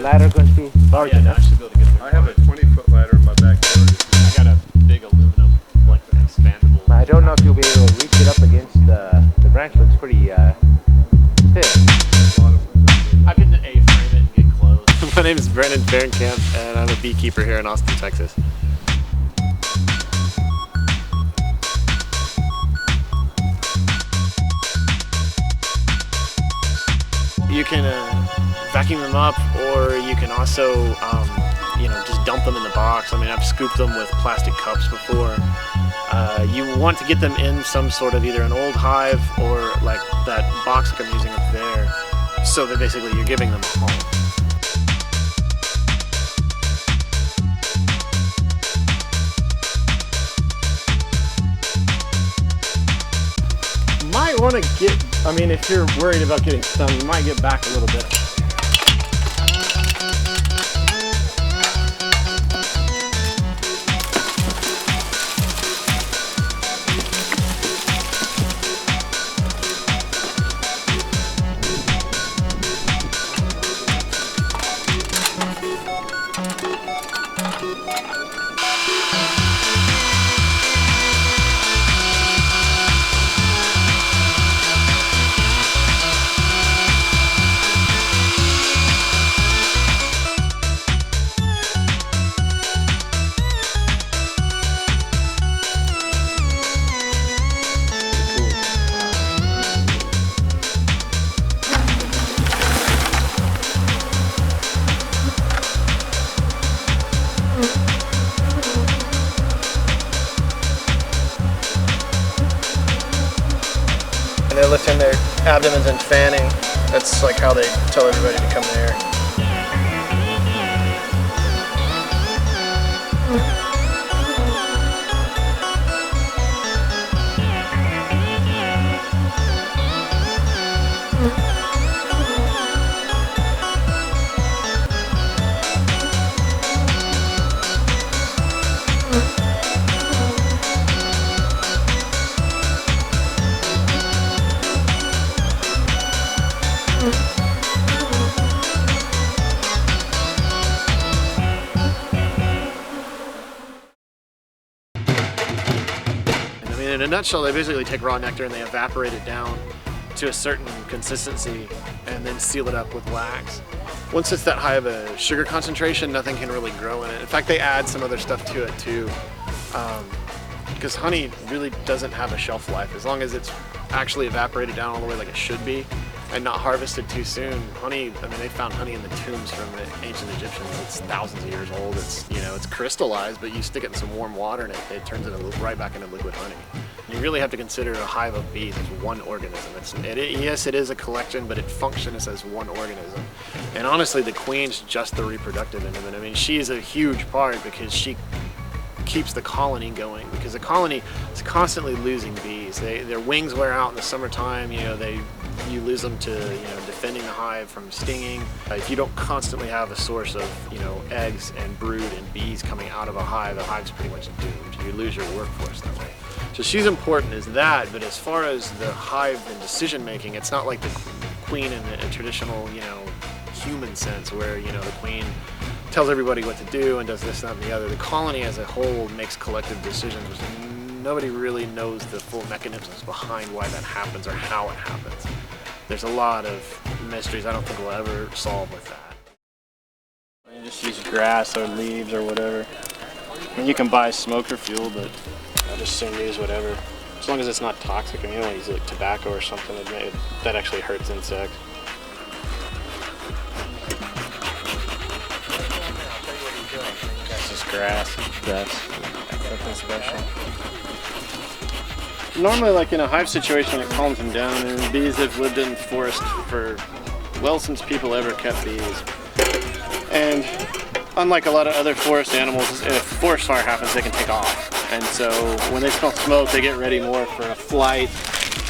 ladder going to be large enough? I should be able to get there. I have a 20-foot ladder in my backyard. I got a big aluminum, like expandable. I don't know if you'll be able to reach it up against the branch. Looks pretty thin. I can A-frame it and get close. My name is Brennan Fahrenkamp, and I'm a beekeeper here in Austin, Texas. You can vacuum them up, or you can also, you know, just dump them in the box. I mean, I've scooped them with plastic cups before. You want to get them in some sort of either an old hive or like that box that I'm using up there, so that basically you're giving them a home. Might want to get, I mean, if you're worried about getting stung, you might get back a little bit. They're lifting their abdomens and fanning. That's like how they tell everybody to come there. In a nutshell, they basically take raw nectar and they evaporate it down to a certain consistency and then seal it up with wax. Once it's that high of a sugar concentration, nothing can really grow in it. In fact, they add some other stuff to it too, because honey really doesn't have a shelf life. As long as it's actually evaporated down all the way like it should be and not harvested too soon. Honey, I mean, they found honey in the tombs from the ancient Egyptians. It's thousands of years old. It's, you know, it's crystallized, but you stick it in some warm water and it turns it right back into liquid honey. You really have to consider a hive of bees as one organism. Yes, it is a collection, but it functions as one organism. And honestly, the queen's just the reproductive end of it. I mean, she is a huge part because she keeps the colony going, because the colony is constantly losing bees. Their wings wear out in the summertime. You know, you lose them to, you know, defending the hive from stinging. If you don't constantly have a source of, you know, eggs and brood and bees coming out of a hive, the hive's pretty much doomed. You lose your workforce that way. So she's important as that, but as far as the hive and decision making, it's not like the queen in a traditional, you know, human sense where, you know, the queen tells everybody what to do and does this, that, and the other. The colony as a whole makes collective decisions. Nobody really knows the full mechanisms behind why that happens or how it happens. There's a lot of mysteries I don't think we'll ever solve with that. You just use grass or leaves or whatever. And you can buy smoke or fuel, but I just soon use whatever. As long as it's not toxic. I mean, you don't want to use like tobacco or something that actually hurts insects. That's just grass. Nothing special. Normally, like in a hive situation, it calms them down, and bees have lived in forest for, well, since people ever kept bees. And unlike a lot of other forest animals, if a forest fire happens, they can take off. And so when they smell smoke, they get ready more for a flight.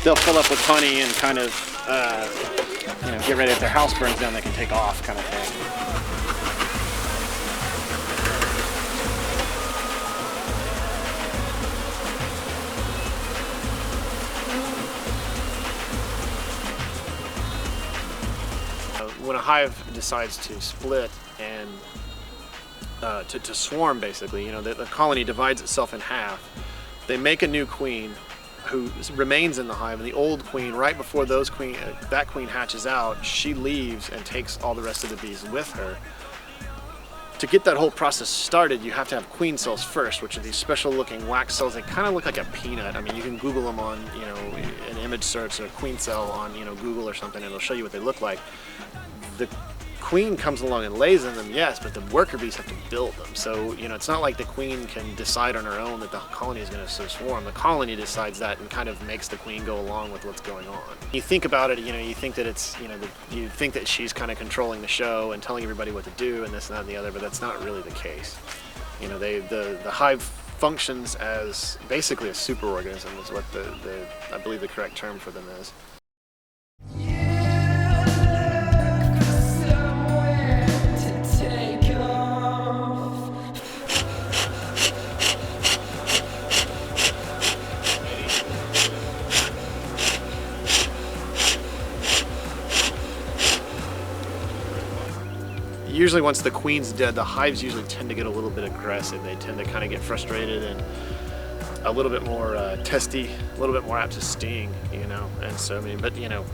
They'll fill up with honey and kind of, you know, get ready. If their house burns down, they can take off, kind of thing. when a hive decides to split and to swarm, basically, you know, the colony divides itself in half. They make a new queen who remains in the hive, and the old queen, right before that queen hatches out, she leaves and takes all the rest of the bees with her. To get that whole process started, you have to have queen cells first, which are these special looking wax cells. They kind of look like a peanut. I mean, you can Google them on, you know, an image search or queen cell on, you know, Google or something, and it'll show you what they look like. The queen comes along and lays in them, yes, but the worker bees have to build them. So, you know, it's not like the queen can decide on her own that the colony is going to swarm. The colony decides that and kind of makes the queen go along with what's going on. You think about it, you know, you think that it's, you know, you think that she's kind of controlling the show and telling everybody what to do and this and that and the other, but that's not really the case. You know, the hive functions as basically a superorganism is what I believe the correct term for them is. Usually once the queen's dead, the hives usually tend to get a little bit aggressive. They tend to kind of get frustrated and a little bit more testy, a little bit more apt to sting, you know. And so, I mean, but you know,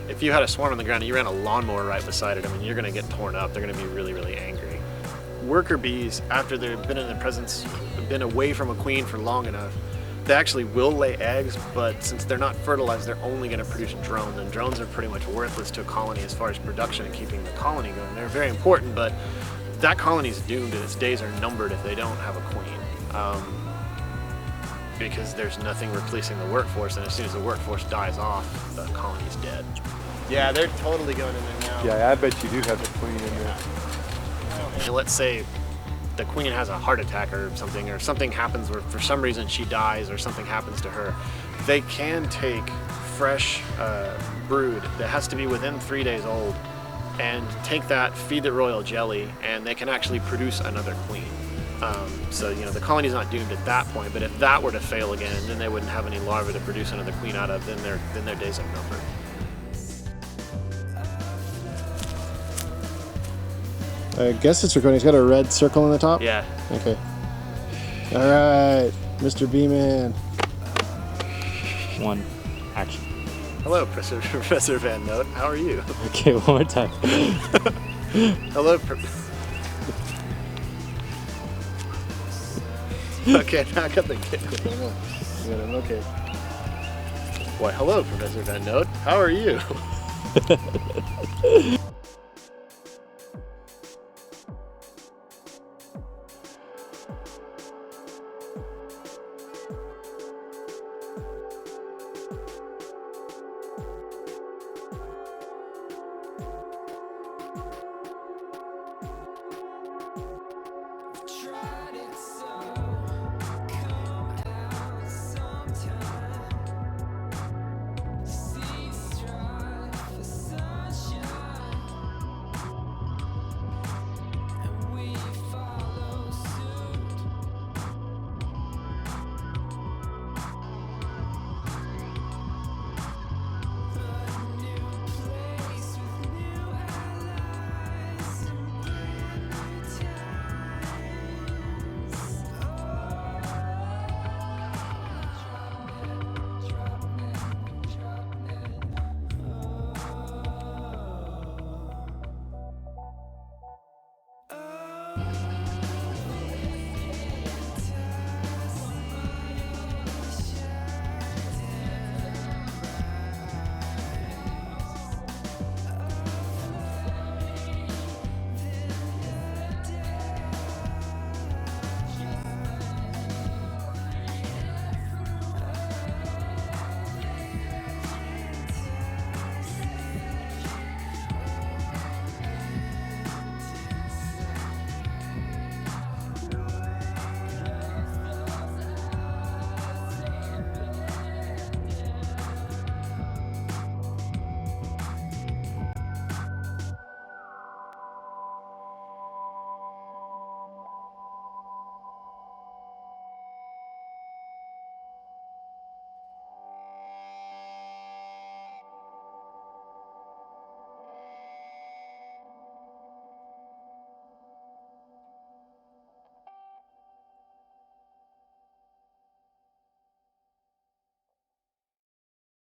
if you had a swarm on the ground and you ran a lawnmower right beside it, I mean, you're gonna get torn up. They're gonna be really, really angry. Worker bees, after they've been in the presence, been away from a queen for long enough, they actually will lay eggs, but since they're not fertilized, they're only going to produce drones, and drones are pretty much worthless to a colony as far as production and keeping the colony going. They're very important, but that colony is doomed and its days are numbered if they don't have a queen, because there's nothing replacing the workforce, and as soon as the workforce dies off, the colony's dead. Yeah, they're totally going in there now. Yeah, I bet you do have the queen in there. And let's say the queen has a heart attack or something happens where for some reason she dies or something happens to her, they can take fresh brood that has to be within 3 days old and take that, feed it royal jelly, and they can actually produce another queen. So, you know, the colony's not doomed at that point, but if that were to fail again, then they wouldn't have any larvae to produce another queen out of, then their days are numbered. I guess it's recording. It's got a red circle on the top? Yeah. Okay. All right, Mr. B-Man. One, action. Hello, Professor Van Note. How are you? Okay, one more time. Hello, Okay, now I got the kid. Okay. Why, hello, Professor Van Note. How are you?